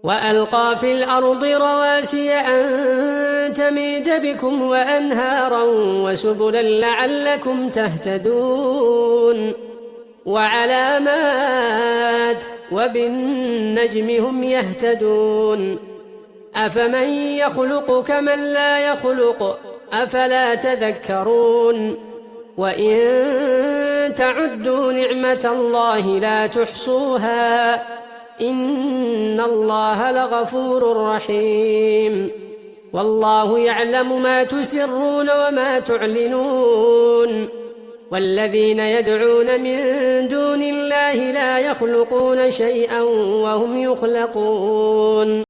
وألقى في الأرض رواسي أن تميد بكم وأنهارا وسبلا لعلكم تهتدون وعلامات وبالنجم هم يهتدون أفمن يخلق كمن لا يخلق أفلا تذكرون وإن تعدوا نعمة الله لا تحصوها إن الله لغفور رحيم والله يعلم ما تسرون وما تعلنون والذين يدعون من دون الله لا يخلقون شيئا وهم يخلقون